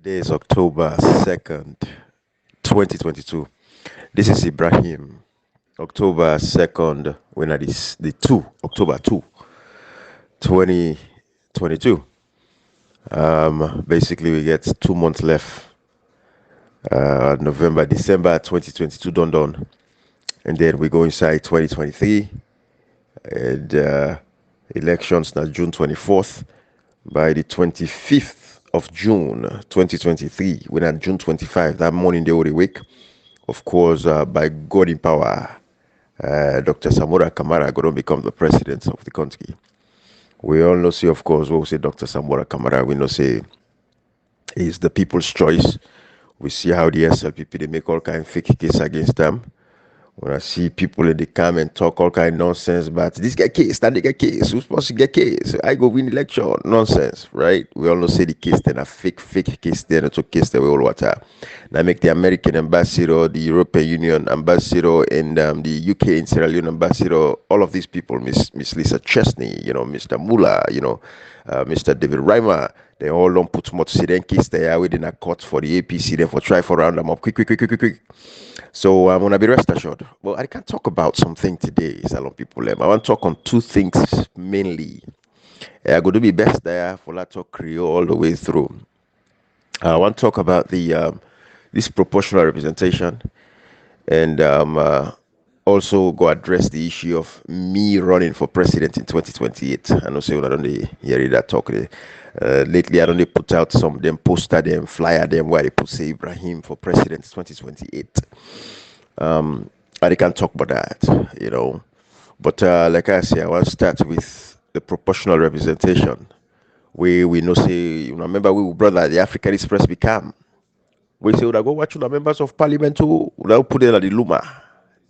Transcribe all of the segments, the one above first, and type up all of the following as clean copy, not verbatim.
Today is October 2nd, 2022. This is Ibrahim. October 2nd, when it is the 2, October 2, 2022. Basically, we get 2 months left. November, December 2022 done. And then we go inside 2023. And elections now June 24th. By the 25th of June 2023, when on June 25, that morning they will wake. Of course, by God in power, Dr. Samora Kamara going to become the president of the country. We all know, say, of course, we say Dr. Samora Kamara, we know, say, is the people's choice. We see how the SLPP, they make all kind of fake case against them. When I see people in the come and talk all kind of nonsense, but this get case, that they get case, who's supposed to get case? I go win election, nonsense, right? We all know say the case then a fake case then a case that we all water. Now make the American ambassador, the European Union ambassador, and the UK and Sierra Leone ambassador, all of these people, Miss Lisa Chesney, Mr. Muller, Mr. David Reimer, they all don't put more to say then case they are within a court for the APC, then for try for round them up quick. So I'm gonna be rest assured. Well, I can talk about something today, Salon people. I want to talk on two things mainly. I'm going to be best there for that talk Creole all the way through. I want to talk about the this proportional representation, and also go address the issue of me running for president in 2028. I know say when I don't hear that talk. Lately, I don't put out some of them poster them, flyer them where they put say Ibrahim for president 2028. I can't talk about that. But like I say, I want to start with the proportional representation. We know say, remember we brother the African Express become. We say, would I go watch the members of parliament who would put it at the Luma.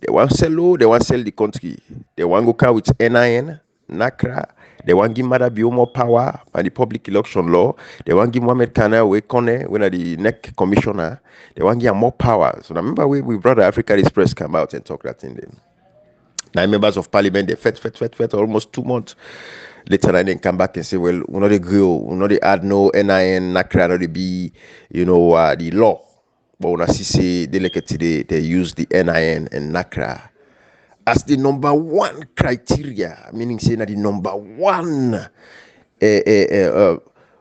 They want sell low, they want sell the country. They want go car with NIN, NACRA. They want give Mother Bio more power and the public election law. They want give Mohamed Kana Kone when the NEC commissioner. They want give more power. So remember we brother African Express come out and talk that thing then. Now members of parliament they fed almost 2 months. Later I then come back and say, well, we know they go, we know they add no NIN, NACRA, no they be, the law. But when I see say delicate today, they use the NIN and NACRA as the number one criteria, meaning saying that the number one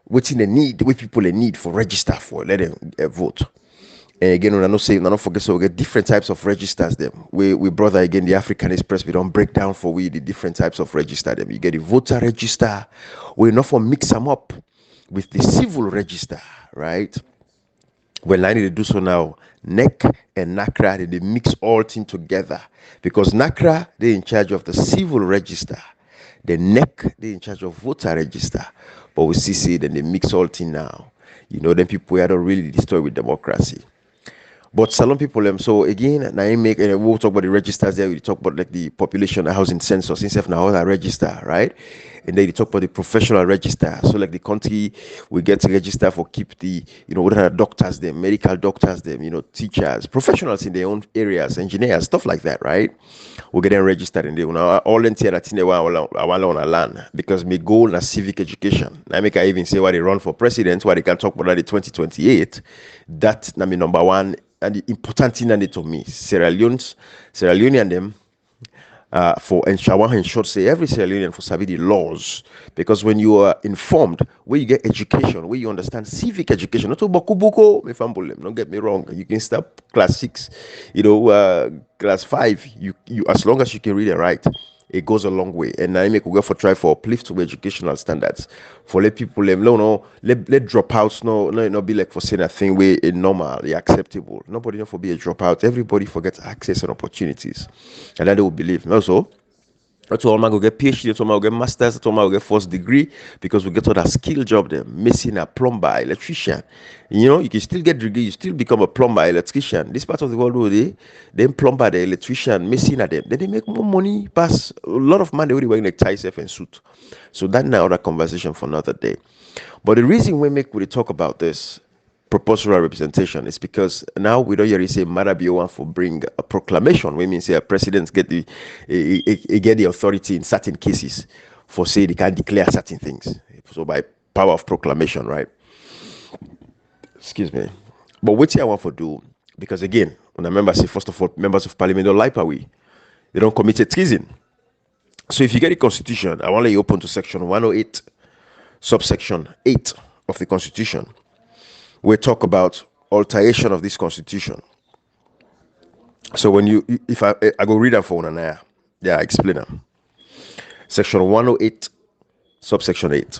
what people need for register for, let them vote. And again, when I not say, not forget, so we get different types of registers them. We brother again the African Express, we don't break down for we the different types of register them. You get the voter register, we not for mix them up with the civil register, right? Well, I need to do so now. NEC and NACRA, they mix all things together because NACRA, they're in charge of the civil register. The NEC, they're in charge of voter register. But with CC, then they mix all things now. Then people are not really destroyed with democracy. But Salon people, so again, now we'll talk about the registers there. We talk about like the population, the housing census, instead now how register, right? And then you talk about the professional register. So like the country, we get to register for keep the, what are doctors, them, medical doctors, them, teachers, professionals in their own areas, engineers, stuff like that, right? We get them registered in there. Now all in here that I want to learn because my goal is civic education. I even say why they run for president, why they can talk about the 2028. That na me number one. And the important thing that to me, Sierra Leonean them for and short say every Sierra Leonean for sabi the laws because when you are informed, where you get education, where you understand civic education, not boku me famble, don't get me wrong. You can start class 6, class 5. You as long as you can read and write, it goes a long way. And I make we go for try for uplift to educational standards. For let people let dropouts no be like for saying a thing where it normal, acceptable. Nobody for be a dropout. Everybody forgets access and opportunities. And then they will believe. Also, that's all man go get PhD, that's all man go get masters, that's all man go get first degree because we get all that skill job there. Missing a plumber, electrician. You can still get degree, you still become a plumber, electrician. This part of the world where them plumber, the electrician, missing at them. Then they make more money, pass a lot of money already wearing like tie safe and suit. So that's another conversation for another day. But the reason we talk about this proportional representation is because now we don't hear say Marabio want for bring a proclamation. We mean say a president get the authority in certain cases for say they can declare certain things. So by power of proclamation, right? Excuse me. But what I want to do, because again, when I remember, say first of all, members of parliament don't lie away. They don't commit a treason. So if you get the constitution, I want to let you open to section 108, subsection 8 of the constitution. We talk about alteration of this constitution. So when if I go read that for one, I explain them. Section 108, subsection 8.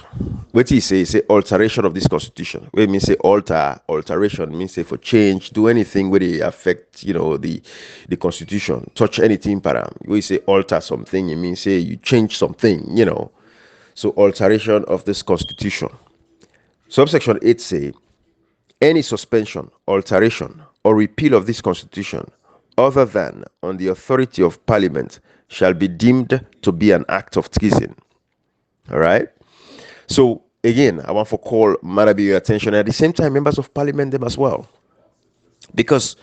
What he say alteration of this constitution. What it means say alteration means say for change, do anything where they affect, the constitution, touch anything param. We say alter something, it means say you change something, So alteration of this constitution. Subsection 8 say any suspension, alteration, or repeal of this constitution other than on the authority of parliament shall be deemed to be an act of treason. All right. So again, I want to call Marabi your attention, and at the same time, members of parliament them as well, because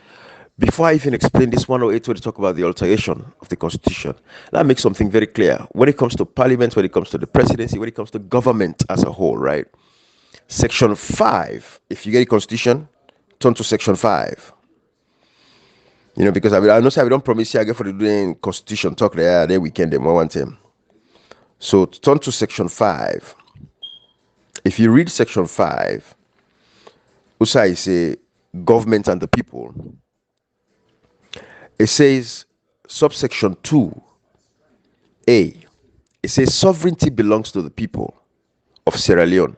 before I even explain this 108 where they talk about the alteration of the constitution, that makes something very clear when it comes to parliament, when it comes to the presidency, when it comes to government as a whole, right? Section 5, if you get a constitution, turn to section 5. Because I know say we don't promise you I get for the doing constitution talk there, then we can them one time. So turn to section 5. If you read section 5, Usai say government and the people. It says subsection 2A. It says sovereignty belongs to the people of Sierra Leone,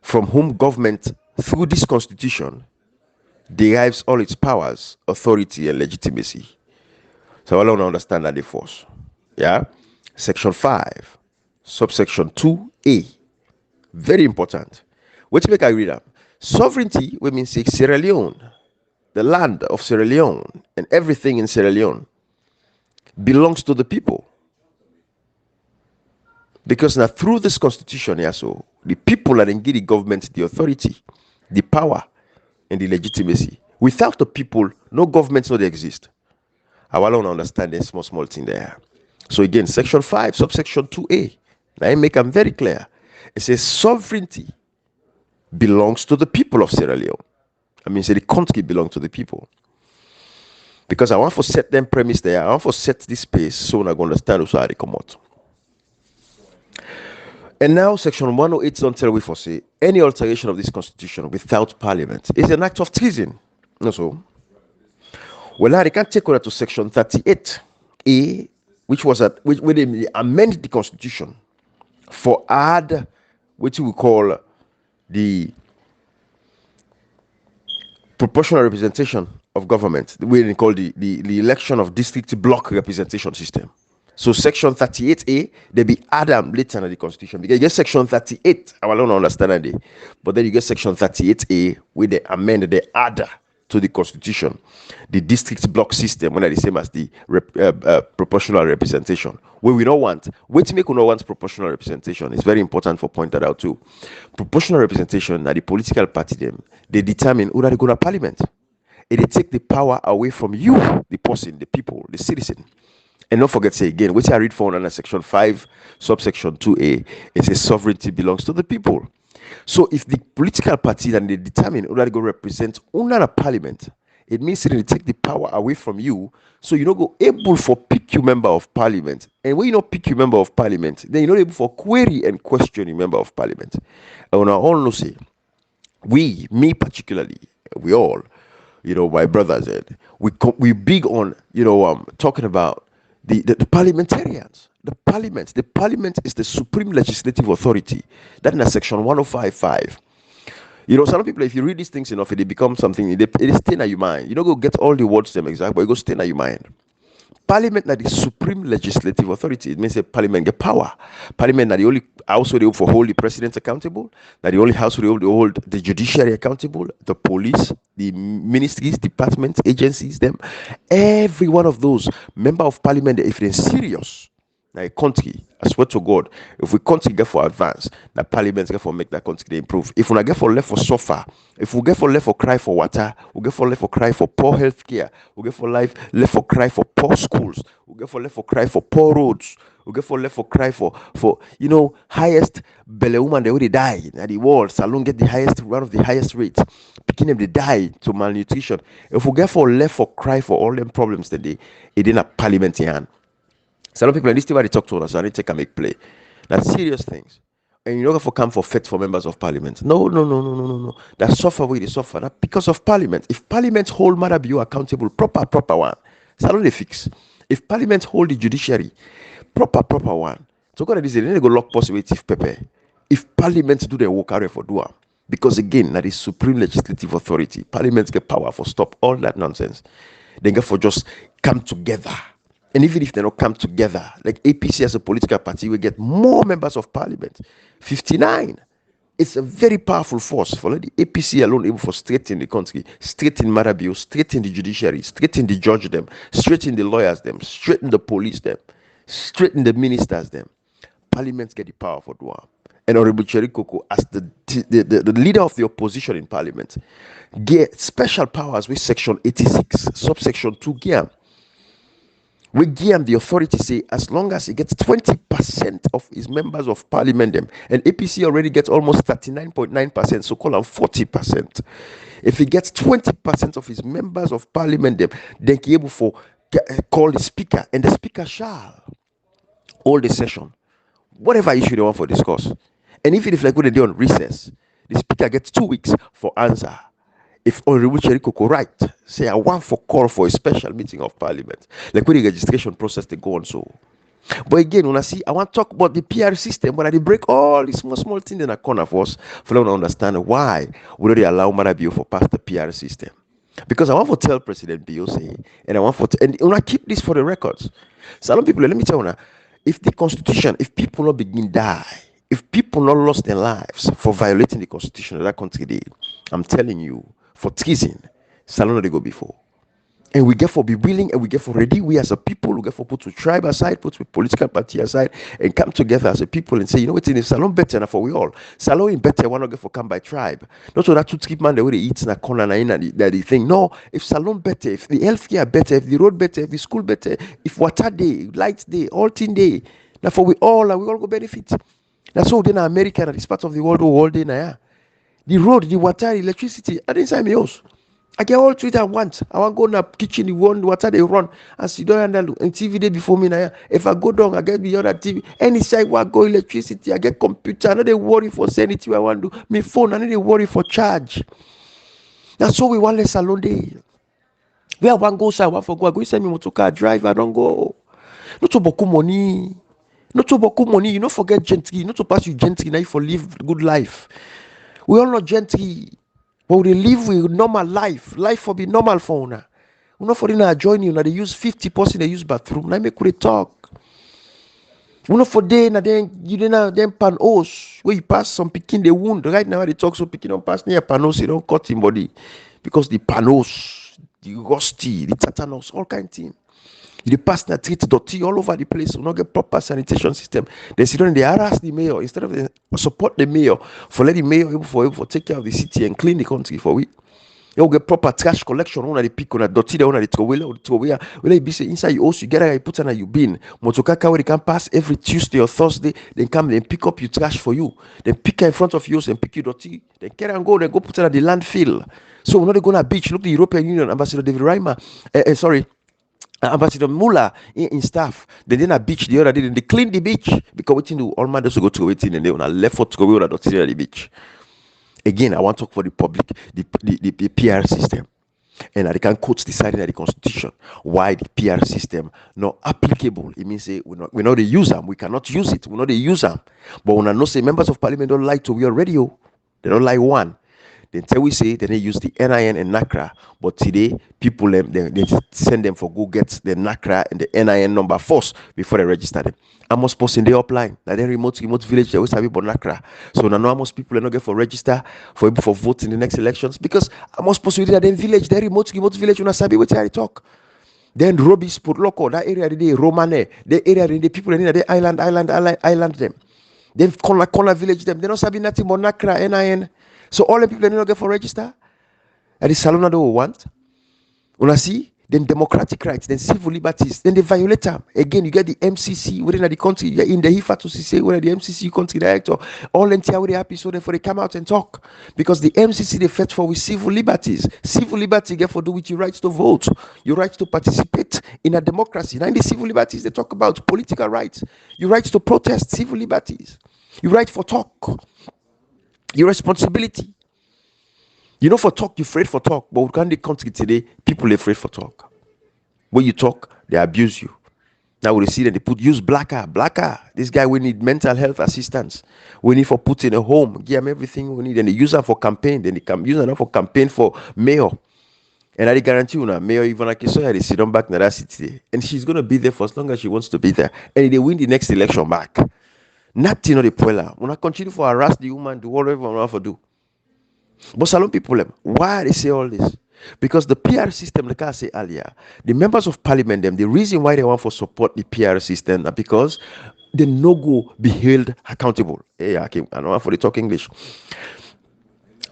from whom government through this constitution derives all its powers, authority, and legitimacy. So I want to understand that the force. Yeah? Section 5, subsection 2A. Very important. What make I read up? Sovereignty, we mean say Sierra Leone, the land of Sierra Leone, and everything in Sierra Leone belongs to the people. Because now through this constitution, so the people are engaging the government, the authority, the power, and the legitimacy. Without the people, no government would exist. I want to understand this small thing there. So again, section 5, subsection 2A. Now I make them very clear. It says sovereignty belongs to the people of Sierra Leone. I mean, say the country belongs to the people. Because I want to set them premise there. I want to set this space so I'm going to understand also how they come out. And now section 108 don't tell we for say any alteration of this constitution without parliament is an act of treason. No, so well now they can take over to section 38A, which was which they amend the constitution for add what we call the proportional representation of government, the way they call the election of district block representation system. So section 38A, they be added later in the constitution. Because you get section 38, I don't understand it. But then you get section 38A, where they amend, they add to the constitution the district block system, when the same as the proportional representation. Where we don't want, wait to make we don't want proportional representation. It's very important for point that out too. Proportional representation, now the political party them, they determine who they go to parliament. And they take the power away from you, the person, the people, the citizen. And don't forget, say again, which I read for under section 5, subsection 2A, it says sovereignty belongs to the people. So if the political party then they determine who they go represent under a parliament, it means that they take the power away from you, so you don't go able for pick you member of parliament. And when you don't pick you member of parliament, then you're not able for query and question you member of parliament. And when I all know say, me particularly, we all, my brothers, we big on, talking about the parliamentarians, the parliament is the supreme legislative authority. That in a section 105.5. Some people, if you read these things enough, it becomes something, it is staying in your mind. You don't go get all the words them exact, but it goes stay in your mind. Parliament is the supreme legislative authority. It means that parliament get power. Parliament is the only house where they for hold the president accountable. That the only house where they hold the judiciary accountable, the police, the ministries, departments, agencies, them. Every one of those member of parliament, if they're serious, Now a country, I swear to God, if we country get for advance, the parliament get for make that country they improve. If we not get for left for suffer, if we get for left for cry for water, we get for left for cry for poor health care, we get for life left for cry for poor schools, we get for left for cry for poor roads, we get for left for cry for highest belly woman they already die at the world. Salon get the highest one of the highest rates. Picking them they die to malnutrition. If we get for left for cry for all them problems that it in a parliament in hand. Some people in this thing why they talk to us, so I need to take a make play. That's serious things. And you're not going to come for fit for members of parliament. No. That suffer where they suffer. That because of parliament. If parliament hold Mother Bio accountable, proper one. So they fix. If parliament hold the judiciary, proper one. So God this they need to go lock possibility pepper. If parliament do their work out for do. Because again, that is supreme legislative authority. Parliament get power for stop all that nonsense. They get for just come together. And even if they don't come together, like APC as a political party, we get more members of parliament. 59. It's a very powerful force for the APC alone able for straightening the country, straightening Marabio, straightening the judiciary, straightening the judge them, straightening the lawyers them, straightening the police them, straightening the ministers them. Parliament get the power for Dua. And Honorable Cherry Coco, as the leader of the opposition in parliament, get special powers with section 86, subsection 2 gear. We give him the authority say as long as he gets 20% of his members of parliament them, and APC already gets almost 39.9%, so call him 40%. If he gets 20% of his members of parliament them, then he able for call the speaker, and the speaker shall hold the session, whatever issue they want for discuss. And even if like when they do on recess, the speaker gets 2 weeks for answer. If Honorable Cherry Coco right, say I want for call for a special meeting of parliament, like when the registration process they go on so. But again, when I see, I want to talk about the PR system, but I break all these small things in a corner for us for them to understand why we don't allow Marabio for past the PR system. Because I want to tell President Biose, and I want for and when I keep this for the records. Some people, let me tell you now, if the constitution, if people not begin die, if people not lost their lives for violating the constitution of that country did, I'm telling you, for treason, Salon they go before. And we get for be willing and we get for ready. We as a people, we get for put to tribe aside, put to political party aside, and come together as a people and say, you know what, in Salon better enough for we all. Salon in better, one not get for come by tribe. Not so that two treat man the way they eat in a corner and that they think. No, if Salon better, if the healthcare better, if the road better, if the school better, if water day, light day, all thing day, now for we all go benefit. That's all then America and this part of the world all day now. The road, the water, the electricity, I didn't say me else. I get all three at once. I want to go in the kitchen, the one water they run, and sit down and TV day before me now. If I go down, I get the other TV. Any side where I go electricity, I get computer. I know they worry for sending it I want to do. My phone, I know they worry for charge. That's all we want less alone day. Where I want to go, sir, I want to go. I go send me motor car drive. I don't go. Not to boku money. Not to boku money. You don't forget gentry. Not to pass you gentry now for live good life. We all know gentry, but we live with normal life. Life for be normal for una. We not for them join you. Now they use 50%. They use bathroom. Now make we talk. We not for them. Now then you then panos where you pass some picking the wound. Right now they talk so picking don't pass near panos. You don't cut him body because the panos, the rusty, the tetanus, all kind of thing. The pass na treat dirty all over the place. We not get proper sanitation system. They sit down and they harass the mayor instead of they support the mayor for let the mayor able for take care of the city and clean the country for we. You get proper trash collection on the pick on the dirty on the throw away. Will be say inside you also you get you put on you bin. Motokaka where they can pass every Tuesday or Thursday. Then come and pick up your trash for you. Then pick in front of you and pick you dirty. Then carry and go. Then go put it at the landfill. So we're not going to beach. Look, the European Union Ambassador David Reimer. Ambassador Muller in staff. They did a beach the other day. They clean the beach because waiting to all man to go to waiting and they on a left foot to go on the beach. Again, I want to talk for the public, the PR system, and I can quote deciding that the constitution why the PR system not applicable. It means say we know they use them. We cannot use it. We know they use them, but when I know say members of parliament don't like to wear radio, they don't like one. Then tell we say then they use the NIN and NACRA, but today people they send them for go get the NACRA and the NIN number first before they register them. Almost person they upline like then remote village they always have about NACRA. So now almost people are not get for register for vote in the next elections because almost possibility that then village they remote village when I sabi what I talk. Then Robis put local that area the Romane, the area the people in the island them. Then corner village them. They don't sabi nothing but Nakra NIN. So all the people they don't get for register. And the Salona don't want. Una see, then democratic rights, then civil liberties, then they violate them. Again, you get the MCC within the country, you're in the HIFA to say whether the MCC country director, all entire they happy, so therefore they come out and talk. Because the MCC they fought for with civil liberties. Civil liberty get for do with your rights to vote, your rights to participate in a democracy. Now in the civil liberties, they talk about political rights, your rights to protest, civil liberties, your right for talk, your responsibility. You know, for talk, you're afraid for talk, but we can't the country today, people are afraid for talk. When you talk, they abuse you. Now we see that they use blacker. This guy we need mental health assistance. We need for put in a home, give him everything we need, and they use them for campaign. Then they can use them for campaign for mayor. And I guarantee you now, Mayor Ivana Kisoya, they sit on back in that city, and she's gonna be there for as long as she wants to be there. And they win the next election back. Nothing on the poila. When I continue to harass the woman, do whatever I want to do. But Salon people, why they say all this? Because the PR system, like I said earlier, the members of parliament, the reason why they want to support the PR system is because they no go be held accountable. Hey, I don't want for the talk English.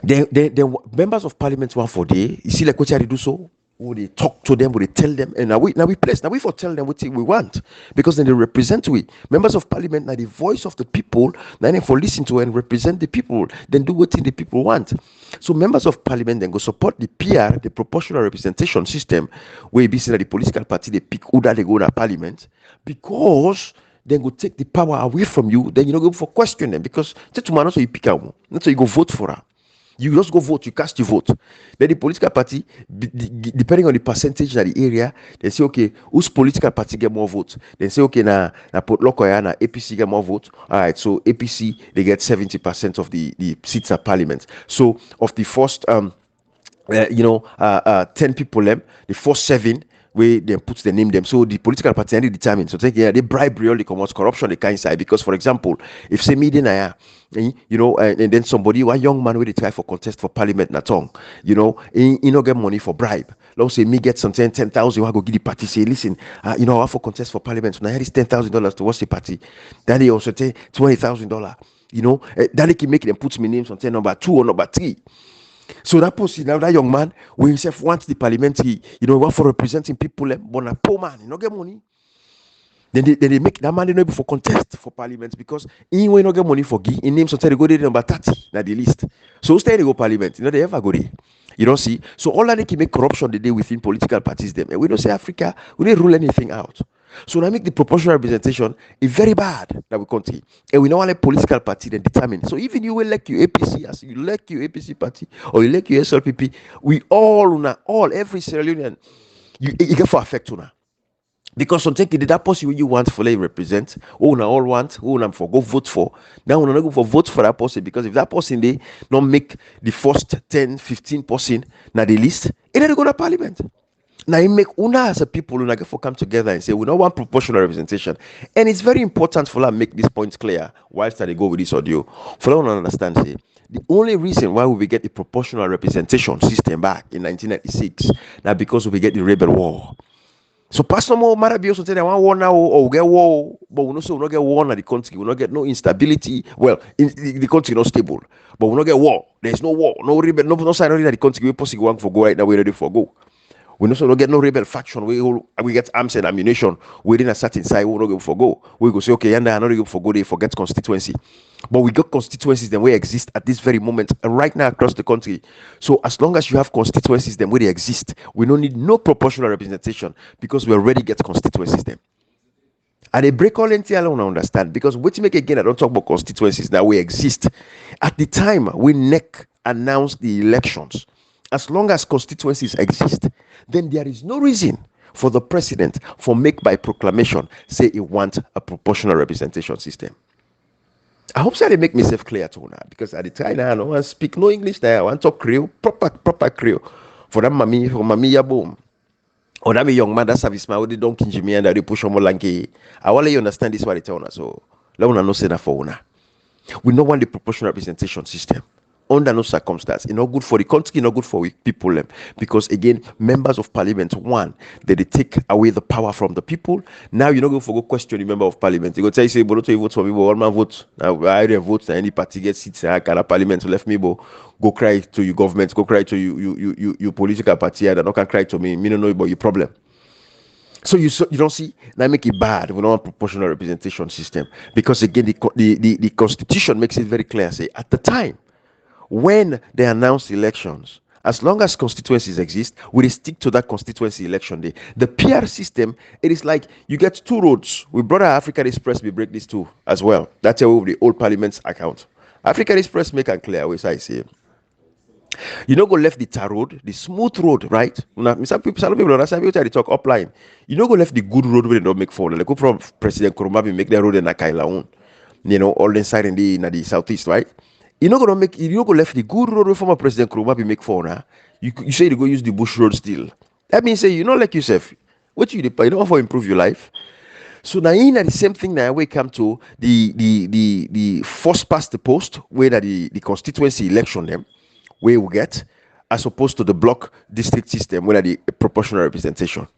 The members of parliament want for day. You see, like what they do so. Would they talk to them? Would they tell them? And now we for tell them what we want, because then they represent we members of parliament. Now the voice of the people. Now they for listen to and represent the people. Then do what the people want. So members of parliament then go support the PR, the proportional representation system, where be that the political party they pick who that they go to parliament, because then go take the power away from you. Then you don't go for question them, because tomorrow so you pick out, not so you go vote for her. You just go vote, you cast your vote. Then the political party, depending on the percentage of the area, they say, okay, whose political party get more votes? They say, okay, na local na APC get more votes. All right, so APC, they get 70% of the seats at parliament. So of the first, 10 people, the first 7, where they put the name them. So the political party only determine. So take they bribery all the corruption they can inside. Because for example, if say me then and then somebody, one young man where they try for contest for parliament na tongue, he no get money for bribe. Let's say me get something 10,000, I go give the party say, listen, I want for contest for parliament. So now here is $10,000 towards the party. Then they also take $20,000. Then they can make them put me names on number 2 or number 3. So that person, now that young man, when himself wants the parliament, he want for representing people, but a poor man, he no get money. Then they make that man able for contest for parliament, because he will not get money for give. In name sometimes they go there number 30 na the list. So stay they go parliament, they ever go there. You don't see. So all that they can make corruption the day within political parties them. And we don't say Africa, we didn't rule anything out. So now make the proportional representation is very bad that we country. And we don't want a political party then determine. So even you will elect your APC, as you elect your APC party, or you elect your SLPP, we all every Sierra Leonean, you get for affect now. Because something that person you want for represent, all want, for go vote for. Now we not go for vote for that person, because if that person they not make the first 10-15% now the list, it don't go to parliament. Now you make as a people who get for come together and say we don't want proportional representation. And it's very important for them make this point clear whilst they go with this audio. For them to understand, say the only reason why we get the proportional representation system back in 1996 now because we get the rebel war. So Pastor Mo Marabio said, I want war now or we get war, but we not get war in the country, we not get no instability. Well, in the country not stable, but we not get war. There's no war, no rebel, no sign of the country. We possibly want for go right now. We're ready for go. We also don't get no rebel faction. We get arms and ammunition within a certain side. We don't go for go. We go say, okay, and I not go for go. They forget constituency, but we got constituencies that we exist at this very moment right now across the country. So as long as you have constituencies, then where they exist, we don't need no proportional representation because we already get constituencies then. And they break all NTL, I don't understand, because what you make again, I don't talk about constituencies that we exist. At the time we NEC announced the elections, as long as constituencies exist, then there is no reason for the president for make by proclamation say he wants a proportional representation system. I hope so they make myself clear to now, because at the time I don't want to speak no English there. I want to talk Creole, proper Creole. For that mommy boom. Or that young man that service man they don't kinji me and they push on more lanky. I want you understand this what they tell us. So let me know say that for una. We don't want the proportional representation system. Under no circumstance. It's not good for the country, not good for weak people. Because again, members of parliament, one, they take away the power from the people. Now you're not going to go question the member of parliament. You go tell you, say, but don't you vote for me, but all my vote. Now I don't vote, any party gets seats, I can parliament left me, but go cry to your government, go cry to you political party, and not can cry to me. Me don't know about your problem. So you don't see that make it bad. We don't want proportional representation system because again the constitution makes it very clear. Say at the time when they announce elections, as long as constituencies exist, we stick to that constituency election day. The PR system, it is like you get two roads. We brought our African Express, we break these two as well. That's how the old parliament's account. African Express make and clear, always I say. You know, go left the tar road, the smooth road, right? Now, some people understand people try to talk upline. You know, go left the good road where they don't make phone. Like go from President Kurumabi make that road in Akailaun, all inside in the southeast, right? You know, go left the good road where former President Kurumabi make phone. Huh? You say you go use the bush road still. That means say you know like yourself. What you don't for improve your life. So now in the same thing now we come to the first past the post where the constituency election them. Where we get as opposed to the block district system where the proportional representation.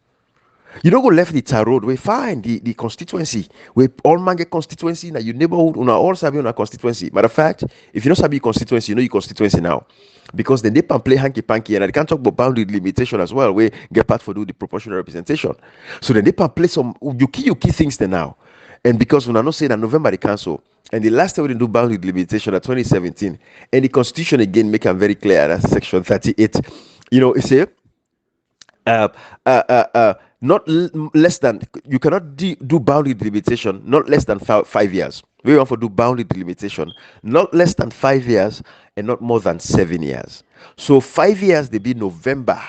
You don't go left the tar road, we find the constituency, where all man get constituency, now your neighborhood, all sabi on a constituency. Matter of fact, if you don't sabi constituency, you know your constituency now. Because then they can play hanky panky and they can talk about boundary limitation as well, where get part for do the proportional representation. So then they can play some you key things there now. And because when I not saying that November they cancel, and the last time we didn't do boundary limitation at 2017, and the constitution again make them very clear that section 38, it say less than you cannot do boundary limitation not less than 5 years. We want to do boundary limitation not less than 5 years and not more than 7 years. So 5 years they be November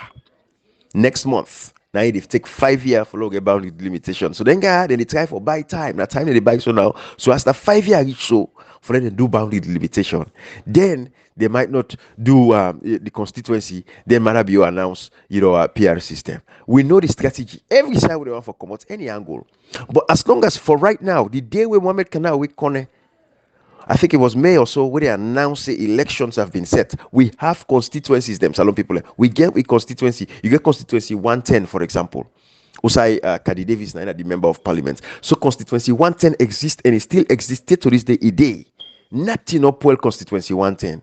next month. Now they take 5 years for long boundary limitation. So then they try for buy time. Now time they buy so now. So as the 5 year reach so for them to do boundary limitation, then they might not do the constituency. Then Marabio announce a PR system. We know the strategy. Every side we want for come out any angle. But as long as for right now, the day when Mohamed Kanao we Kone, I think it was May or so where they announced the elections have been set. We have constituencies, them Salon people. We get a constituency. You get constituency 110, for example. Usai Kadi Davis, the member of parliament. So constituency 110 exists and it still existed to this day. Nothing up well constituency 110.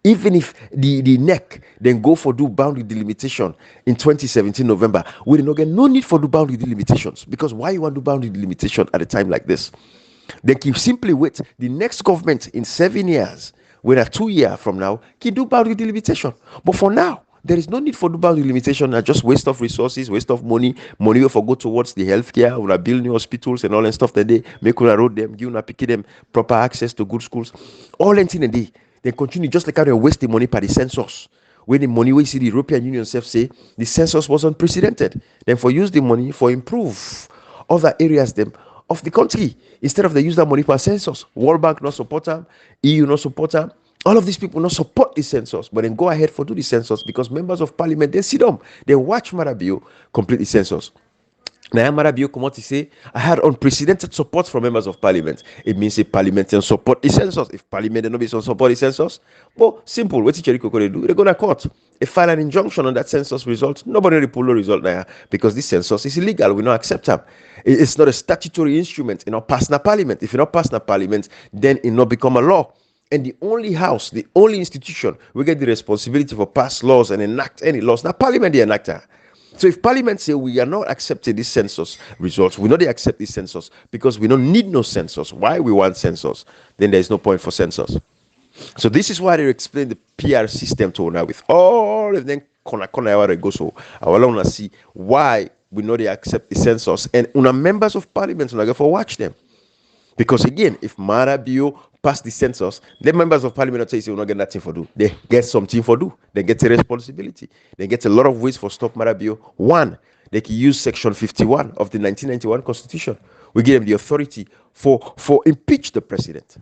Even if the neck then go for do boundary delimitation in 2017 November, we did not get no need for do boundary delimitations. Because why you want to do boundary delimitation at a time like this? They can simply wait. The next government in 7 years, whether 2 years from now, can do boundary delimitation. But for now, there is no need for do boundary delimitation. Just waste of resources, waste of money. Money will go towards the healthcare, we are building hospitals and all that stuff that they make on road them, give them proper access to good schools. All in a day. They continue just like how they waste the money by the census. When the money we see the European Union self say the census was unprecedented. Then for use the money for improve other areas them of the country instead of they use that money for census. World Bank not support them, EU not support them. All of these people not support the census, but then go ahead for do the census because members of parliament they sit down, they watch Marabio complete the census. Now Marabio come out to say I had unprecedented support from members of parliament. It means a parliamentarian support the census. If parliament nobody support the census, but simple. What Cheriko they do? They go to court. They file an injunction on that census result. Nobody will pull the result there because this census is illegal. We don't accept them. It's not a statutory instrument. It not pass the parliament. If you not pass the parliament, then it not become a law. And the only house, the only institution, we get the responsibility for pass laws and enact any laws. Now parliament they enact that. So if parliament say we are not accepting this census results, we know they accept this census because we don't need no census. Why we want census? Then there is no point for census. So this is why they explain the PR system to now with all of them corner they go. So I want to see why we know they accept the census and una members of parliament una go for watch them. Because again, if Marabio pass the census, the members of parliament say we're not getting nothing for do. They get something for do. They get a responsibility. They get a lot of ways for stop Marabio. One, they can use section 51 of the 1991 constitution. We give them the authority for impeach the president.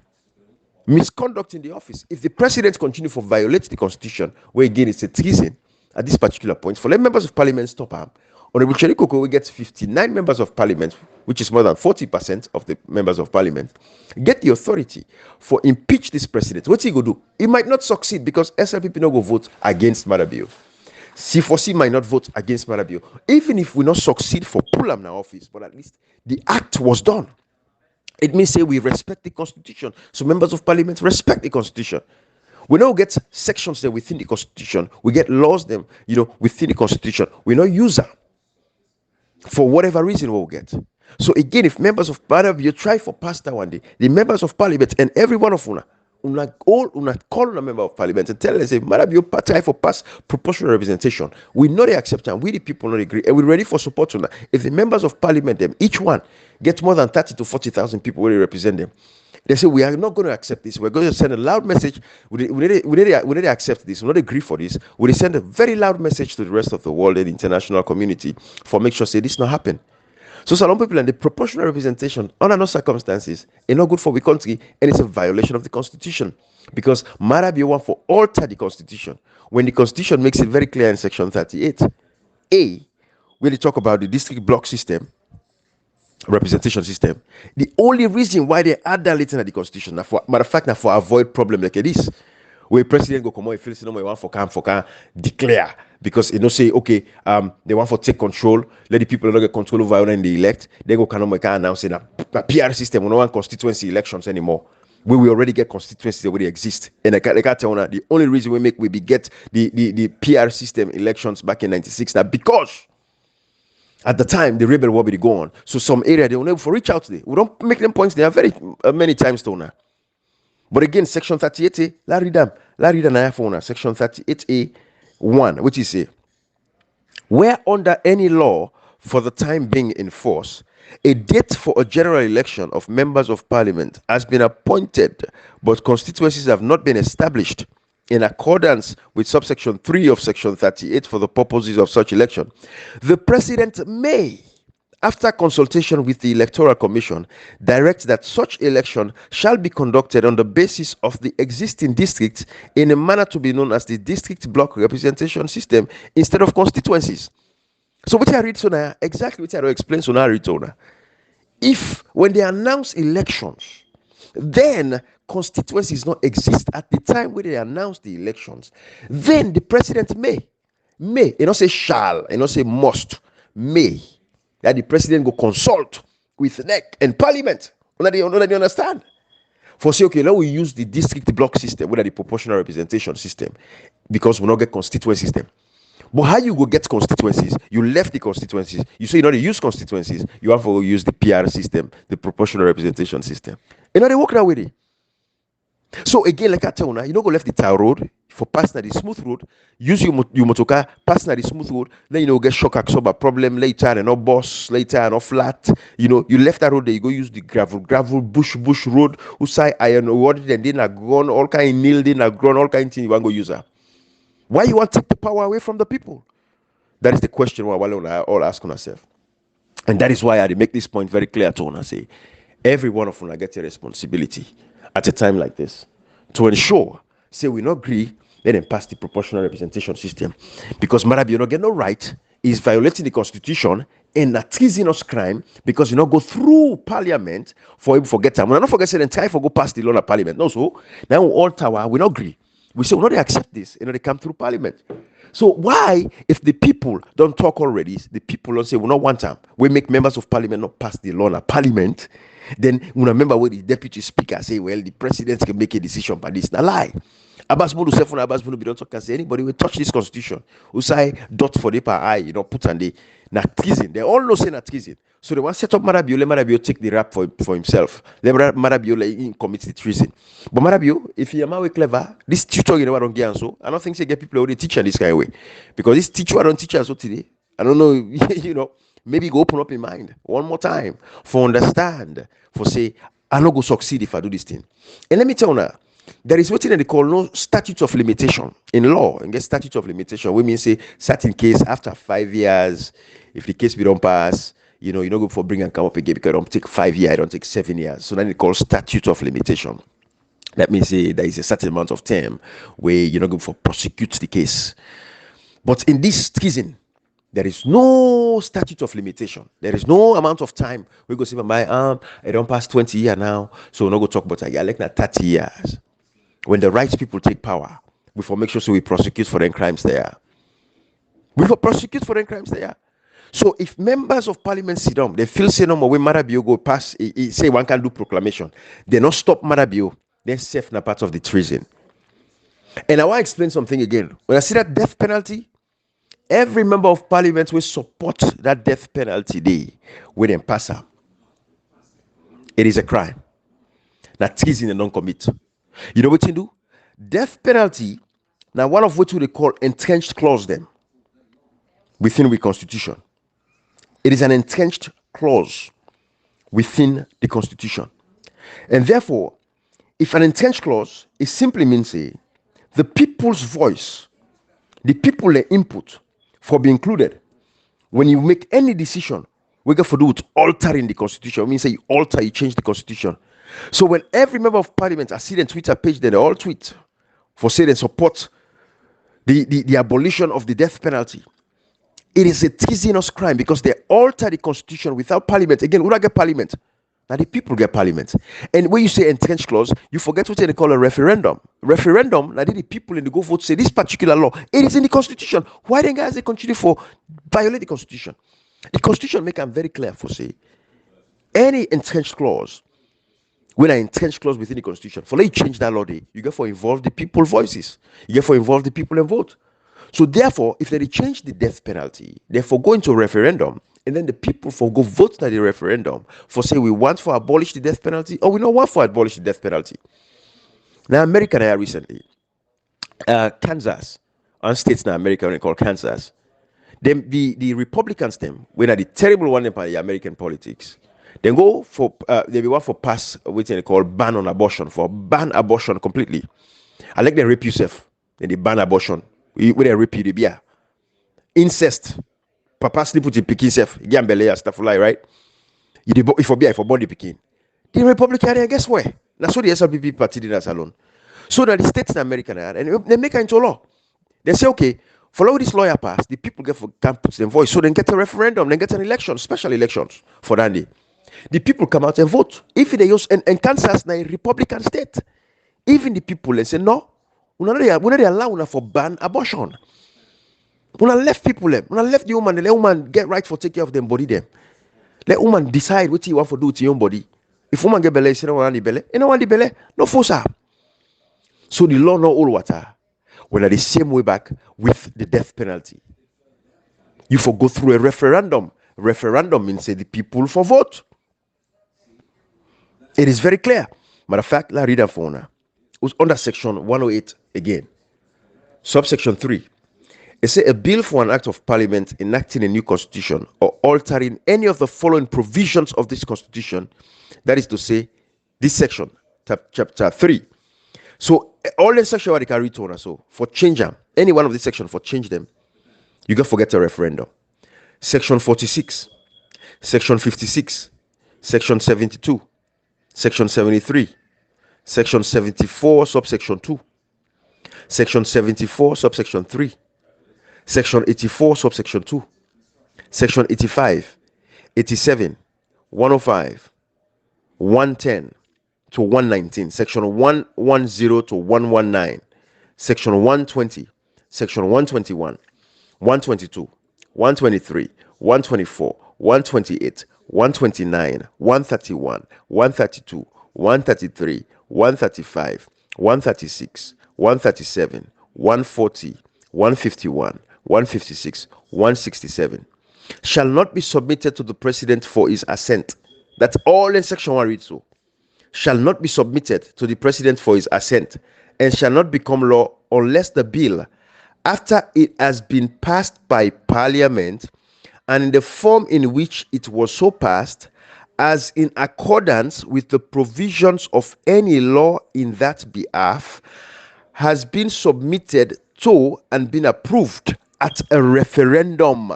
Misconduct in the office. If the president continue to violate the constitution, where again it's a treason at this particular point, for let members of parliament stop him. Honorable Cherry Coco will get 59 members of parliament, which is more than 40% of the members of parliament, get the authority for impeach this president. What's he go do? He might not succeed because SLPP no go vote against Marabio. C4C might not vote against Marabio. Even if we not succeed for pull him now office, but at least the act was done. It means say we respect the constitution. So members of parliament respect the constitution. We now get sections there within the constitution. We get laws them, within the constitution. We not use them for whatever reason we'll get. So again, if members of parliament, you try for past that one day, the members of parliament and every one of una call a member of parliament and tell them, say, you try for past proportional representation. We know they accept and we the people not agree, and we're ready for support on that. If the members of parliament, them each one get more than 30 to 40,000 people where they represent them, they say we are not going to accept this. We're going to send a loud message. We need to accept this. We not agree for this. We send a very loud message to the rest of the world and the international community for make sure say this not happen. So some people and the proportional representation under no circumstances is not good for the country, and it's a violation of the constitution because Marabio want for alter the constitution when the constitution makes it very clear in section 38A when they talk about the district block system representation system. The only reason why they add that later in the constitution, now for matter of fact, now for avoid problem like this, where president go come out, feel no more want for can declare because say okay, they want for take control, let the people not get control over when they elect. They go can announce that PR system we don't want constituency elections anymore. We already get constituencies that already exist, and I can't tell you the only reason we get the PR system elections back in '96 now because at the time the rebel war be go on. So some area they will never reach out to them. We don't make them points there very many times to now. But again, section 38A, la read them section 38A1, which is say, where under any law for the time being in force, a date for a general election of members of parliament has been appointed, but constituencies have not been established in accordance with subsection 3 of section 38 for the purposes of such election, the president may, after consultation with the Electoral Commission, direct that such election shall be conducted on the basis of the existing districts in a manner to be known as the district block representation system instead of constituencies. So what I read so now, exactly what I explain so now read so now. If when they announce elections, then constituencies not exist at the time when they announce the elections, then the president may, and not say shall, and not say must, may, that the president go consult with NEC and parliament. They understand. For say, okay, now we use the district block system, whether the proportional representation system, because we not get constituency system. But how you go get constituencies? You left the constituencies. You say you know they use constituencies. You have to use the PR system, the proportional representation system. And now they work that way. So again, like I tell you now, you don't go left the tar road for passing the smooth road. Use your motocar, passing the smooth road. Then get shock absorber problem later and not boss later and not flat. You left that road there. You go use the gravel bush road. Who say iron wood and then a grown all kind of nail then a grown all kind of thing you want to go use that. Why you want to take the power away from the people? That is the question we all ask ourselves. And that is why I make this point very clear to us. Say, every one of us gets a responsibility at a time like this to ensure, say we not agree, let them pass the proportional representation system. Because Marabio not get no right, is violating the constitution and a treasonous crime because you not go through parliament for him forget time. We not forget saying try for go past the law of parliament. No, so now all tower we not agree. We say, we not accept this, they come through parliament. So why, if the people don't talk already, the people don't say, we not want time, we make members of parliament not pass the law of parliament, then we remember what the deputy speaker say, well, the president can make a decision by this. Now lie. Abbas Mulu Sefun Abbas Mulu don't talk and say anybody will touch this constitution. Who say dot for the per eye, put on the treason. They all know say not treason. So they want to set up Marabio, let Marabio take the rap for himself. Let Marabio let commit the treason. But Marabio, if you're very clever, this tutor you never don't get so. I don't think they get people already teaching this kind of way. Because this teacher I don't teach us so today. I don't know, maybe go open up your mind one more time for understand, for say, I not go succeed if I do this thing. And let me tell you now, there is what they call no statute of limitation in law. And get statute of limitation, we mean say certain case after 5 years, if the case we don't pass, you don't go for bring and come up again because it don't take 5 years, it don't take 7 years. So then they call statute of limitation. That means say there is a certain amount of time where you're not going for prosecute the case. But in this treason, There is no statute of limitation. There is no amount of time. We go see my I don't pass 20 years now, so we not go talk about it. I like that 30 years. When the right people take power, we for make sure so we prosecute for them crimes there. We for prosecute for them crimes there. So if members of parliament sit down, they feel say no more when Marabio go pass, say one can do proclamation, they not stop Marabio, then safe na part of the treason. And I want to explain something again. When I see that death penalty, every member of parliament will support that death penalty day when they pass out. It is a crime. That treason and non-commit. You know what you do? Death penalty, now one of which they call entrenched clause them within the constitution. It is an entrenched clause within the constitution. And therefore, if an entrenched clause, it simply means the people's voice, the people their input for be included. When you make any decision, we got to do with altering the constitution. It means you alter, you change the constitution. So when every member of parliament, I see them Twitter page, then they all tweet for say they support the abolition of the death penalty. It is a treasonous crime because they alter the constitution without parliament. Again, we don't get parliament. Now the people get parliament. And when you say entrenched clause, you forget what they call a referendum. Referendum, now the people in the go vote say this particular law, it is in the constitution. Why then guys they continue for violate the constitution? The constitution make them very clear for say any entrenched clause, when I entrenched clause within the constitution, for let you change that law, you get for involve the people voices. You get for involve the people and vote. So therefore, if they change the death penalty, therefore go into a referendum, and then the people for go vote at the referendum for say we want for abolish the death penalty or we don't want for abolish the death penalty. Now America now recently, Kansas, on states now America when they call Kansas, them the Republicans them when are the terrible one by the American politics. Then go for they be want for pass what they call ban on abortion, for ban abortion completely. I like they rape yourself, then they ban abortion. When they rape you, they be incest. Papa sleep with the pikin self, gambele stuff like right. You if for born the pikin. The Republican, guess where? That's what the SLPP party did as alone. So that the states in America and they make it into law. They say, okay, follow this lawyer pass, the people can put their voice, so then get a referendum, then get an election, special elections for that day. The people come out and vote. If they use and Kansas now a Republican state, even the people they say no, we not allow for ban abortion. We not left people them. We not left the woman. Let woman get right for take care of them body them. Let woman decide what you want to do to your own body. If woman get belly, she don't want the belly. You don't want the belly. No force her. So the law no all water. When are the same way back with the death penalty. You for go through a referendum. Referendum means say the people for vote. It is very clear. Matter of fact, let's read that for now. It was under section 108 again. Subsection 3. It says a bill for an act of parliament enacting a new constitution or altering any of the following provisions of this constitution. That is to say, this section, chapter 3. So all the section what they can read to, so for change them, any one of these sections for change them, you can forget a referendum. Section 46, section 56, section 72, section 73, section 74, subsection 2, section 74, subsection 3, section 84, subsection 2, section 85, 87, 105, 110 to 119, section 110 to 119, section 120, section 121, 122, 123, 124, 128, 129, 131, 132, 133, 135, 136, 137, 140, 151, 156, 167 shall not be submitted to the president for his assent. That's all in section 1 reads so. Shall not be submitted to the president for his assent and shall not become law unless the bill, after it has been passed by parliament and in the form in which it was so passed, as in accordance with the provisions of any law in that behalf, has been submitted to and been approved at a referendum.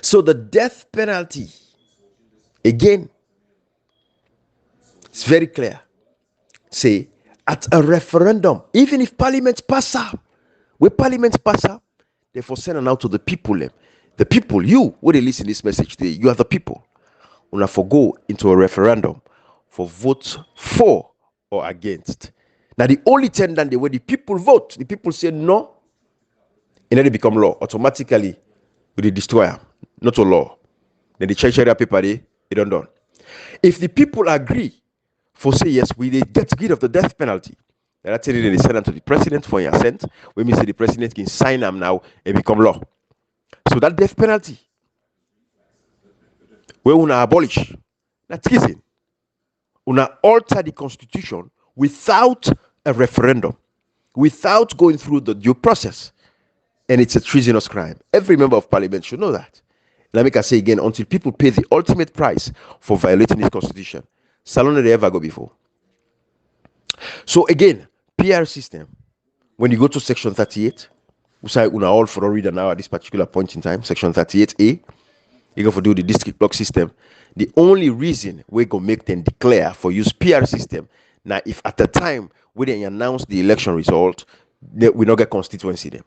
So the death penalty, again, it's very clear. Say, at a referendum, even if parliament pass up, when parliament pass up, therefore send an out to the people. The people, you, who they listen this message today, you are the people. Una for go into a referendum for vote for or against. Now the only time that the way the people vote, the people say no, and then they become law automatically with the destroyer, not a law. Then the change area paper they don't done. If the people agree for say yes, we get rid of the death penalty. And that's it, they send them to the president for your assent. We mean say the president can sign them now and become law. So that death penalty, we wanna abolish. That's treason. Una alter the constitution without a referendum, without going through the due process. And it's a treasonous crime. Every member of parliament should know that. Let me say again, until people pay the ultimate price for violating this constitution, Salon they ever go before. So again, PR system, when you go to section 38, we say una all for a reader now at this particular point in time, section 38A, you go for do the district block system. The only reason we go make them declare for use PR system, now if at the time we they announce the election result, we not get constituency them.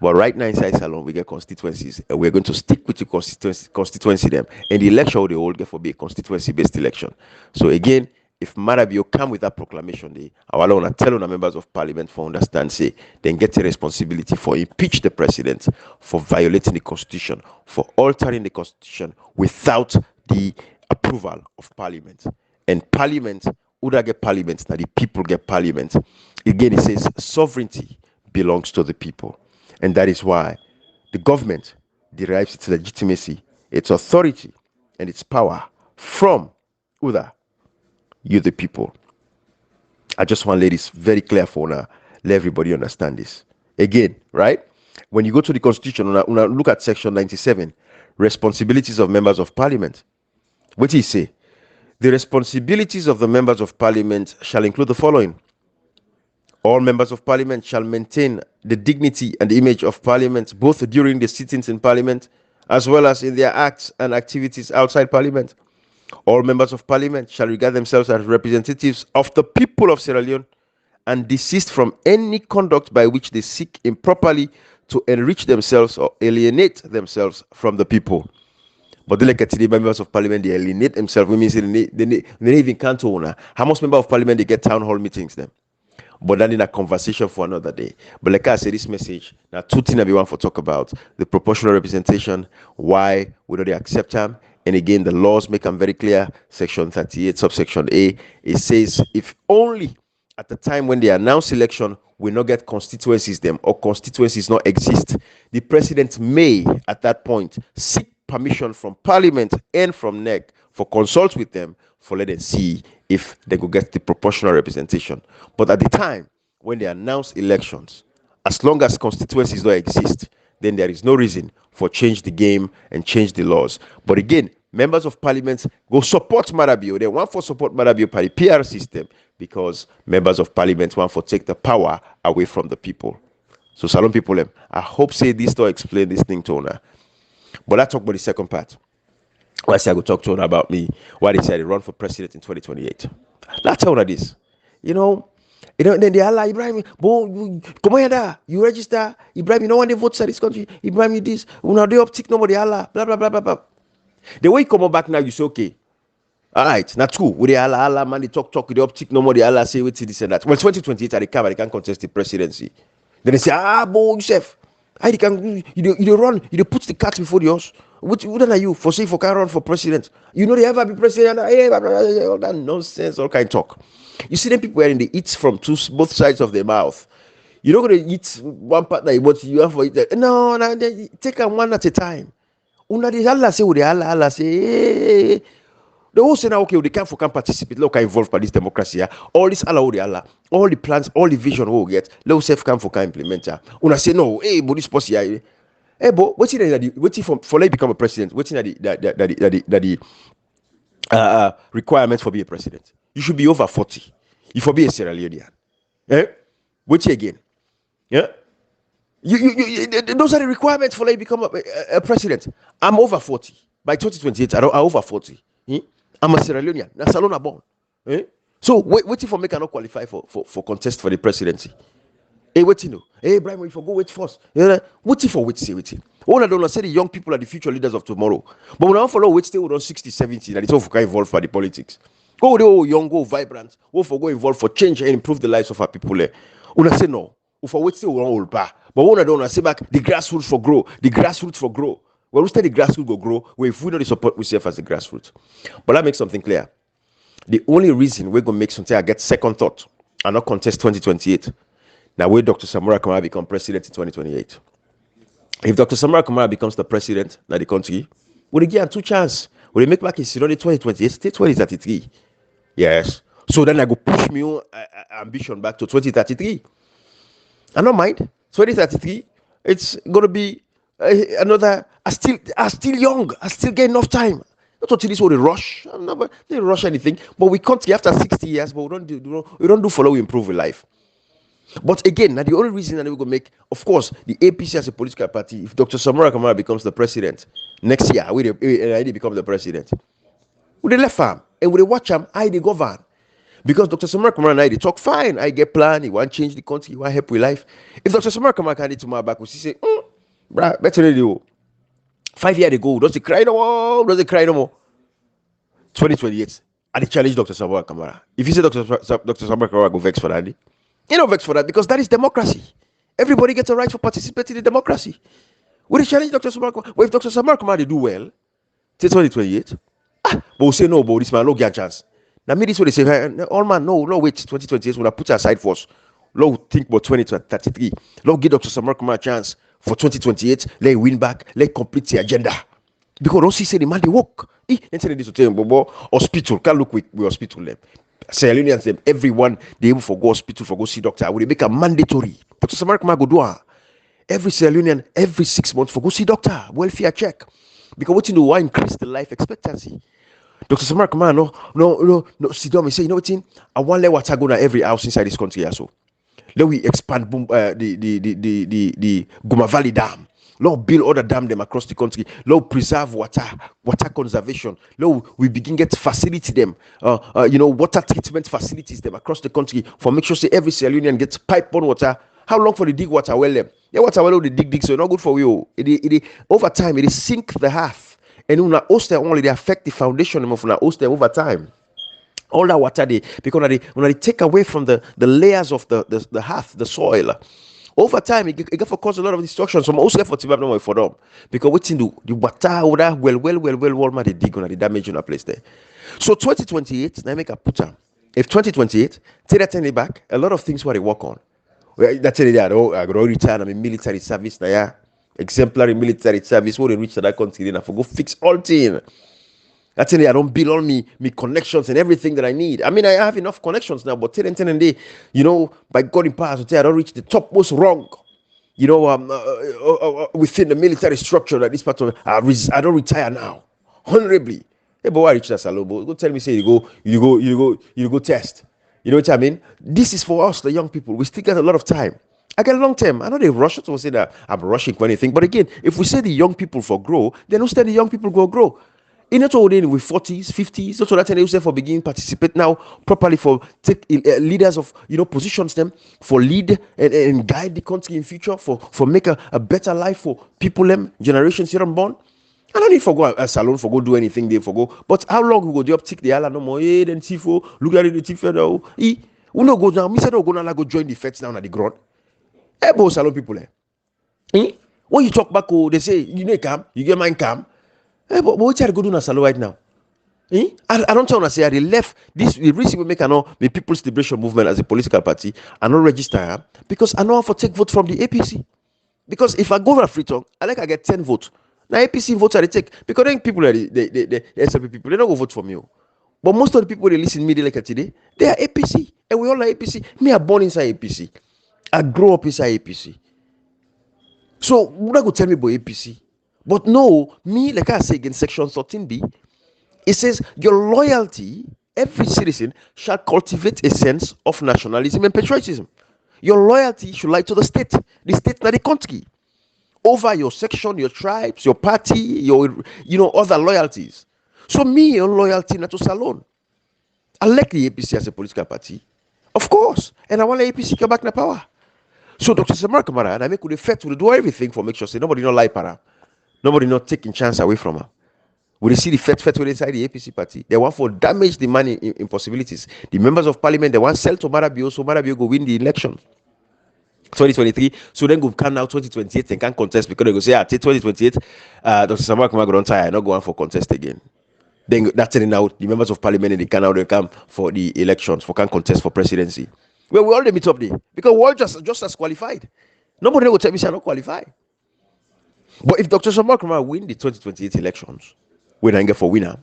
But right now inside Salon, we get constituencies, and we're going to stick with the constituency them. And the election they all get for be a constituency-based election. So again, if Marabio come with that proclamation, they our want to tell on the members of parliament for understand, say, then get a responsibility for impeach the president for violating the constitution, for altering the constitution without the approval of parliament. And parliament, who that get parliament, now the people get parliament. Again, it says sovereignty belongs to the people. And that is why the government derives its legitimacy, its authority, and its power from Uda, you the people. I just want to lay this very clear for now. Let everybody understand this. Again, right? When you go to the Constitution, una look at section 97, responsibilities of members of parliament. What do you say? The responsibilities of the members of parliament shall include the following. All members of parliament shall maintain the dignity and the image of parliament, both during the sittings in parliament, as well as in their acts and activities outside parliament. All members of parliament shall regard themselves as representatives of the people of Sierra Leone and desist from any conduct by which they seek improperly to enrich themselves or alienate themselves from the people. But they like today, members of parliament, they alienate themselves. We mean they even can't own. How much members of parliament they get town hall meetings them? But that in a conversation for another day. But like I said, this message, now two things that we want to talk about: the proportional representation, why we don't accept them. And again, the laws make them very clear. Section 38, subsection A, it says if only at the time when they announce election, we not get constituencies them or constituencies not exist, the president may at that point seek permission from parliament and from NEC for consult with them for let them see if they could get the proportional representation. But at the time when they announce elections, as long as constituencies don't exist, then there is no reason for change the game and change the laws. But again, members of parliament go support Marabio. They want for support Marabio by the PR system because members of parliament want for take the power away from the people. So Salon people, I hope say this to explain this thing to Ona. But let's talk about the second part. I say I go talk to Ona about me, why they said they run for president in 2028. Let's tell Ona this. Then they are like, Ibrahim, come here, you register, Ibrahim, you know when they vote in this country, Ibrahim, you this, una they uptick nobody Allah, blah blah blah blah blah. The way you come back now, you say, okay, all right, not true. With the Allah, man, they talk, the uptick nobody Allah say wait till this and that. Well, 2028 they can't contest the presidency. Then they say, Yusuf, you run, you put the cat before the horse. What are you for say for can run for president? You know they ever be president? All that nonsense, all kind of talk. You see them people wearing the eats from both sides of their mouth. You're not going to eat one partner, but you have for it. No, take them one at a time. Una the Allah say, Allah say, hey. The whole say now, okay, they can't participate, look, involved by this democracy. All this Allah, all the plans, all the vision we get, let us come for implement. Una say no, hey, but this possible. Hey, but waiting for like become a president, waiting the requirements for being a president. You should be over 40. You for be a Sierra Leonean. Wait again. Yeah. Those are the requirements for like become a president. I'm over 40. By 2028, I'm over 40. I'm a Sierra Leonean. Now Salona born. So waiting for me cannot qualify for contest for the presidency. Hey, waiting, no. Hey, Brian, if I go wait first. Waiting for wait, say waiting. All I don't say the young people are the future leaders of tomorrow. But when I follow wait, stay on 60, 70, that it's all for involved for the politics. Go young, go vibrant, go for go involved for change and improve the lives of our people. When I say no, if I wait, stay on old bar. But when I don't say back, the grassroots for grow, the grassroots for grow. When we say the grassroots go grow, well, if we know the support we serve as the grassroots. But that makes something clear. The only reason we're gonna make something I get second thought and not contest 2028. Now, will Dr. Samura Kamara become president in 2028? If Dr. Samura Kamara becomes the president of the country, will he give him two chances? Will he make back his 2028, still 2033? Yes. So then I go push my own ambition back to 2033. I don't mind. 2033, it's going to be another. I still young. I still get enough time. Not until this will rush. They rush anything. But we can't after 60 years. But we don't do follow. We improve with life. But again, now the only reason that we're going to make, of course, the APC as a political party, if Dr. Samura Kamara becomes the president next year, we become the president. With the left arm and with the watch arm, I they govern. Because Dr. Samura Kamara and I they talk fine. I get plan. He want to change the country. He want to help with life. If Dr. Samura Kamara can tomorrow back, we say, bruh, better than you. 5 years ago, does he cry no more? Does he cry no more? 2028, I challenge Dr. Samura Kamara. If you say Dr. Samura Kamara go vex for that, you know, vex for that because that is democracy. Everybody gets a right to participate in the democracy. We challenge Dr. Samura Kamara. Well, if Dr. Samura Kamara they do well, till 2028, but we say no, but this man no get a chance. Now, me this what they say, all man, no, wait, 2028, when I put aside first. Lord, think about 2033. Lord, give Dr. Samura Kamara a chance for 2028. Let win back, let complete the agenda. Because don't see say the man they work. Then say this to tell him, hospital, can't look with hospital them. Sierra Leoneans them, everyone they able for go hospital for go see doctor. Will they make a mandatory? Dr. Samura Kamara go do every Sierra Leonean every 6 months for go see doctor, welfare check. Because what you know, why increase the life expectancy? Dr. Samura Kamara no sit down and say, you know what, I want let water go to every house inside this country also. Let we expand the Guma Valley Dam. Lord, build other dam them across the country. Lord, preserve water conservation. Lord, we begin get facility them, water treatment facilities them across the country for make sure say every Sierra Leonean gets pipe on water. How long for the dig water well them? Yeah, water well they dig so not good for you. It over time it sink the half, and when host only they affect the foundation of una host over time. All that water because when they take away from the layers of the hearth, the soil. Over time, it get for cause a lot of destruction. So most effort to no for them because what you do the water well man they dig on the damage on a place there. So 2028, now make a put on. If 2028, take that 10 back, a lot of things what they work on. That's it. I go return. I'm in military service now. Yeah, exemplary military service. When they reach to that country, then I for go fix all things. That's it. I don't build all me connections and everything that I need. I mean, I have enough connections now, but 10 and day, by God in power, I don't reach the topmost rung. Within the military structure that this part of I don't retire now, honorably. Hey, but why reach that salon? Go tell me, say you go test. You know what I mean? This is for us, the young people. We still get a lot of time. I get a long term. I know they rush to say that I'm rushing for anything, but again, if we say the young people for grow, then instead the young people go grow. In not all with 40s, 50s, so that they for begin participate now properly for take leaders of positions them for lead and guide the country in future for make a better life for people them generations here unborn. I don't need for go a salon for go do anything there for go. But how long we go do up tick the island no more? Then Tifo look at the Tifo now. We no go down. Me said no go now go join the feds down at the ground. Both salon people there. When you talk back, they say you need cam, you get mine cam. But what you go do in salon right now? I don't tell you say they left this. The reason we make the People's Liberation Movement as a political party and not register because I know how to take vote from the APC. Because if I go for a free talk, I get 10 votes. Now APC votes I take because then people are the SLP people they don't go vote for me. But most of the people they listen to me like today, they are APC and we all are APC. Me are born inside APC. I grew up inside APC. So what go tell me about APC? But no, me, like I say against Section 13B, it says your loyalty, every citizen shall cultivate a sense of nationalism and patriotism. Your loyalty should lie to the state not the country, over your section, your tribes, your party, your other loyalties. So me, your loyalty not to Salon. I like the APC as a political party, of course, and I want the APC come back to power. So Dr. Samara Kamara and I make with the fact to do everything for make sure say nobody not lie para. Nobody not taking chance away from her. We see the fet inside the APC party. They want for damage the money impossibilities. The members of parliament, they want sell to Marabio, so Marabio go win the election. 2023, so then go can now 2028 and can contest because they go say, till 2028, Dr. Samara Kamara go don't tire, not go on for contest again. Then that's telling out the members of parliament and they can now they come for the elections, for can contest for presidency. Well, we all meet up there because we're all just as qualified. Nobody will tell me say not qualified. But if Dr. Samara Kamara win the 2028 elections, when I get for winner,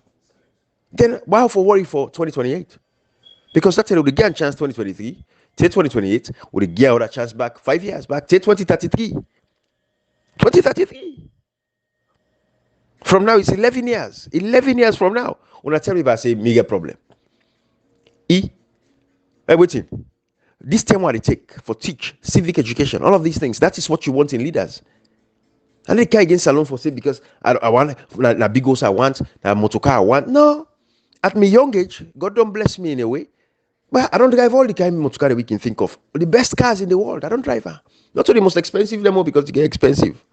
then why for worry for 2028? Because that's will get a chance 2023, till 2028, would get another chance back 5 years back, till 2033. 2033. From now, it's 11 years. 11 years from now. When I tell me about say mega problem. Waiting. This time what they take for teach, civic education, all of these things, that is what you want in leaders. And they can't against Salon for say because I want na big goals I want, na motorcar I want. No. At my young age, God don't bless me in a way. But I don't drive all the kind of motorcar that we can think of. The best cars in the world, I don't drive her. Not only the most expensive them because they get expensive.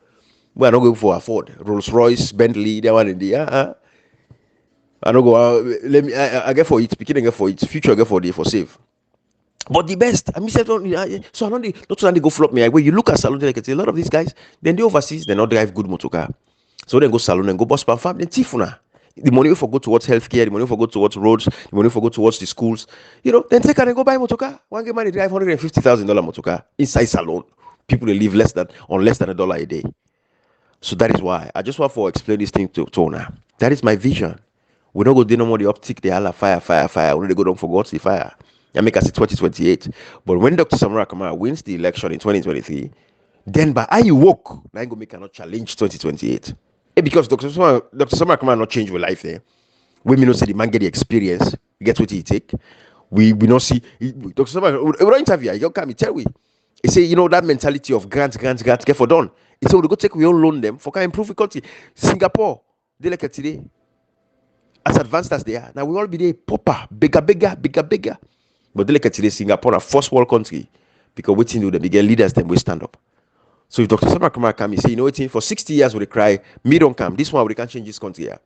But I don't go for afford. Rolls Royce, Bentley, that one in the I don't go let me I get for it, beginning get for it, future I get for the for save. But the best, I mean, so I don't not go flop me. When you look at Salon, like a lot of these guys, then they overseas, they not drive good motor car. So then go Salon and go bus pan farm, then tifuna. The money for go towards healthcare, the money for go towards roads, the money for go towards the schools. Then take and go buy motor car. One get money drive $150,000 motor car inside Salon. People they live less than $1 a day. So that is why I just want to explain this thing to Tona. That is my vision. We don't go do no more the uptick, the Allah fire. We don't go down for God's the fire. I make us 2028. But when Dr. Samara Kamara wins the election in 2023, then by how you walk, now go make cannot challenge 2028. Because Dr. Samara Kamara not change your life there. Women don't say the man get the experience, get what he take. We not see Dr. Samara. We don't interview. You come tell we. He say that mentality of grants get for done. He say we go take we own loan them for can improve the country. Singapore, they like it today. As advanced as they are, now we all be there popper, bigger. But they look at today, Singapore, a first world country, because waiting to the bigger leaders, then we stand up. So if Dr. Samara Kamara come, he say, waiting for 60 years with a cry, me don't come. This one we can't change this country here.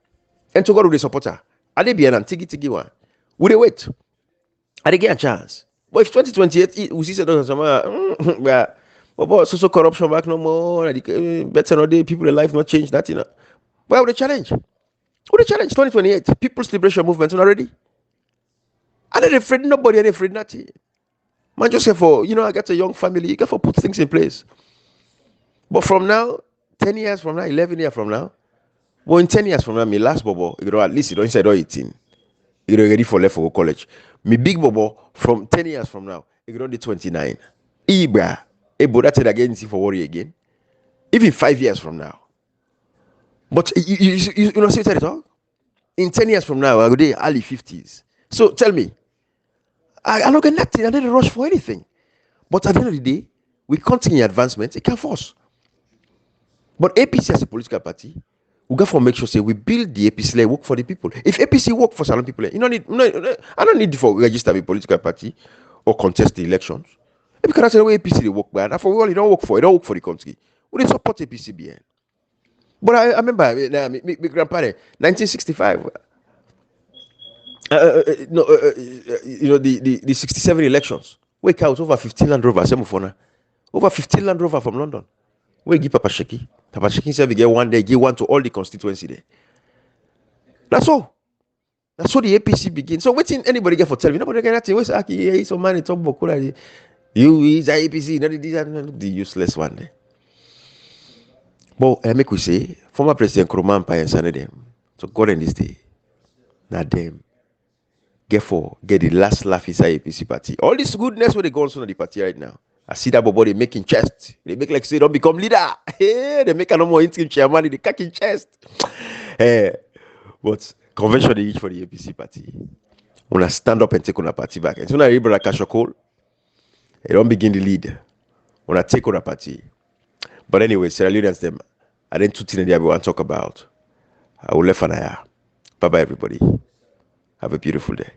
And to God with the supporter, are they be an tigi one? Would they wait? Are they get a chance? But if 2028, we see Dr. Samara, but social corruption back no more, better no day, people in life not change that, Why would they challenge? Would they challenge 2028? People's Liberation Movement already? I ain't afraid nobody, I ain't afraid nothing. Man, just say for, I got a young family, you got to put things in place. But from now, 10 years from now, 11 years from now, well, in 10 years from now, my last bobo, at least you don't inside all 18. You're ready for left for college. My big bobo, from 10 years from now, you don't do 29. Ibra, that's it again, see for worry again. Even 5 years from now. But you see what I talk? In 10 years from now, I go there early 50s. So tell me, I don't get nothing. I didn't rush for anything. But at the end of the day, we continue advancement. It can force. But APC as a political party, we got to make sure say we build the APC like work for the people. If APC work for some people, I don't need to register a political party or contest the elections. Because that's the way APC they work bad. For all, it don't work for the country. We didn't support APC BN. But I remember my grandpa, 1965. The 67 elections. Wake out over 15 Land Rover, over 15 Land Rover from London. We give Papa Sheki. Papa Sheki said we get one day, give one to all the constituency there. That's all. That's how the APC begins. So waiting anybody get for tell me. Nobody get nothing. Where's Aki? He's some man in top Bokula. You is APC, not the useless one there. But I make we say, former President Nkrumah and them. So God in this day. Not them. Get the last laugh inside APC party. All this goodness where they go on the party right now. I see that body making chest. They make like say don't become leader. They make a no more interim chairman. They cacking chest. But convention they each for the APC party. When I stand up and take on a party back. And so when I read Brother Kashokol, they don't begin the lead. When I take on a party. But anyway, Sierra Leoneans them. I didn't two things that we want to talk about. I will left an eye. Bye bye everybody. Have a beautiful day.